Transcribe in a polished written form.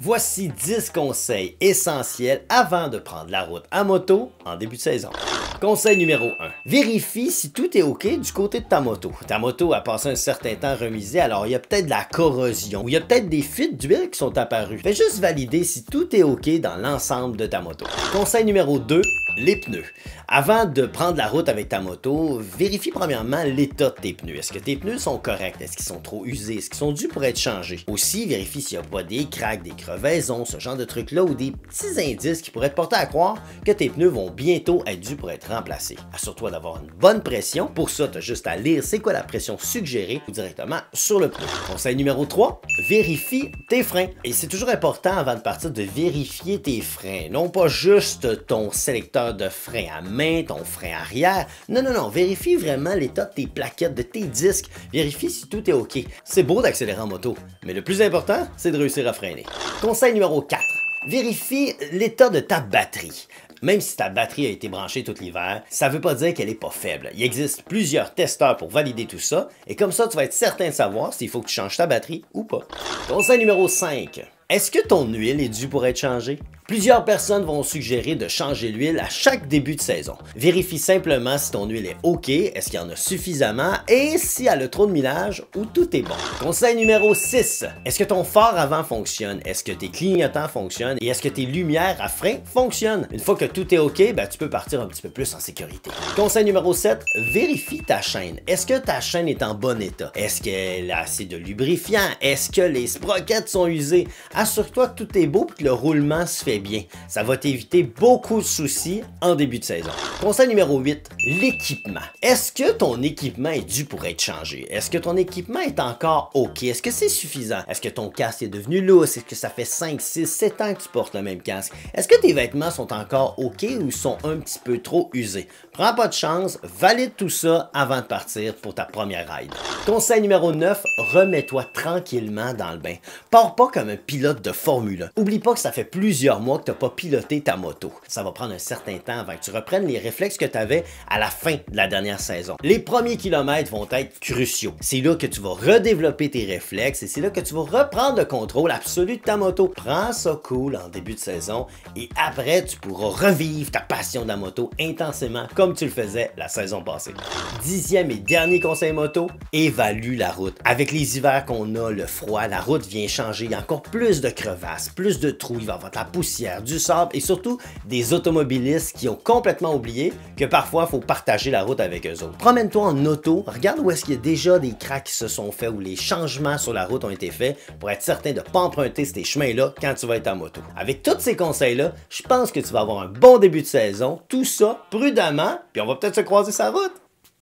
Voici 10 conseils essentiels avant de prendre la route à moto en début de saison. Conseil numéro 1. Vérifie si tout est OK du côté de ta moto. Ta moto a passé un certain temps remisée, alors il y a peut-être de la corrosion ou il y a peut-être des fuites d'huile qui sont apparues. Fais juste valider si tout est OK dans l'ensemble de ta moto. Conseil numéro 2. Les pneus. Avant de prendre la route avec ta moto, vérifie premièrement l'état de tes pneus. Est-ce que tes pneus sont corrects? Est-ce qu'ils sont trop usés? Est-ce qu'ils sont dus pour être changés? Aussi, vérifie s'il n'y a pas des cracks, des crevaisons, ce genre de trucs-là ou des petits indices qui pourraient te porter à croire que tes pneus vont bientôt être dus pour être remplacés. Assure-toi d'avoir une bonne pression. Pour ça, tu as juste à lire c'est quoi la pression suggérée ou directement sur le pneu. Conseil numéro 3, vérifie tes freins. Et c'est toujours important avant de partir de vérifier tes freins. Non pas juste ton sélecteur de frein à main, ton frein arrière. Non, vérifie vraiment l'état de tes plaquettes, de tes disques. Vérifie si tout est OK. C'est beau d'accélérer en moto, mais le plus important, c'est de réussir à freiner. Conseil numéro 4. Vérifie l'état de ta batterie. Même si ta batterie a été branchée tout l'hiver, ça ne veut pas dire qu'elle n'est pas faible. Il existe plusieurs testeurs pour valider tout ça, et comme ça, tu vas être certain de savoir s'il faut que tu changes ta batterie ou pas. Conseil numéro 5. Est-ce que ton huile est due pour être changée? Plusieurs personnes vont suggérer de changer l'huile à chaque début de saison. Vérifie simplement si ton huile est OK, est-ce qu'il y en a suffisamment et si elle a trop de millage ou tout est bon. Conseil numéro 6. Est-ce que ton phare avant fonctionne? Est-ce que tes clignotants fonctionnent? Et est-ce que tes lumières à frein fonctionnent? Une fois que tout est OK, tu peux partir un petit peu plus en sécurité. Conseil numéro 7. Vérifie ta chaîne. Est-ce que ta chaîne est en bon état? Est-ce qu'elle a assez de lubrifiant? Est-ce que les sprockets sont usés? Assure-toi que tout est beau et que le roulement se fait bien. Ça va t'éviter beaucoup de soucis en début de saison. Conseil numéro 8, l'équipement. Est-ce que ton équipement est dû pour être changé? Est-ce que ton équipement est encore OK? Est-ce que c'est suffisant? Est-ce que ton casque est devenu lousse? Est-ce que ça fait 5, 6, 7 ans que tu portes le même casque? Est-ce que tes vêtements sont encore OK ou sont un petit peu trop usés? Prends pas de chance, valide tout ça avant de partir pour ta première ride. Conseil numéro 9, remets-toi tranquillement dans le bain. Pars pas comme un pilote de Formule 1. Oublie pas que ça fait plusieurs mois que tu n'as pas piloté ta moto. Ça va prendre un certain temps avant que tu reprennes les réflexes que tu avais à la fin de la dernière saison. Les premiers kilomètres vont être cruciaux. C'est là que tu vas redévelopper tes réflexes et c'est là que tu vas reprendre le contrôle absolu de ta moto. Prends ça cool en début de saison et après tu pourras revivre ta passion de la moto intensément comme tu le faisais la saison passée. 10e et dernier conseil moto, évalue la route. Avec les hivers qu'on a, le froid, la route vient changer. Il y a encore plus de crevasses, plus de trous, il va y avoir de la poussière, du sable et surtout des automobilistes qui ont complètement oublié que parfois il faut partager la route avec eux autres. Promène-toi en auto, regarde où est-ce qu'il y a déjà des cracks qui se sont faits ou les changements sur la route ont été faits pour être certain de ne pas emprunter ces chemins-là quand tu vas être en moto. Avec tous ces conseils-là, je pense que tu vas avoir un bon début de saison, tout ça prudemment, puis on va peut-être se croiser sa route.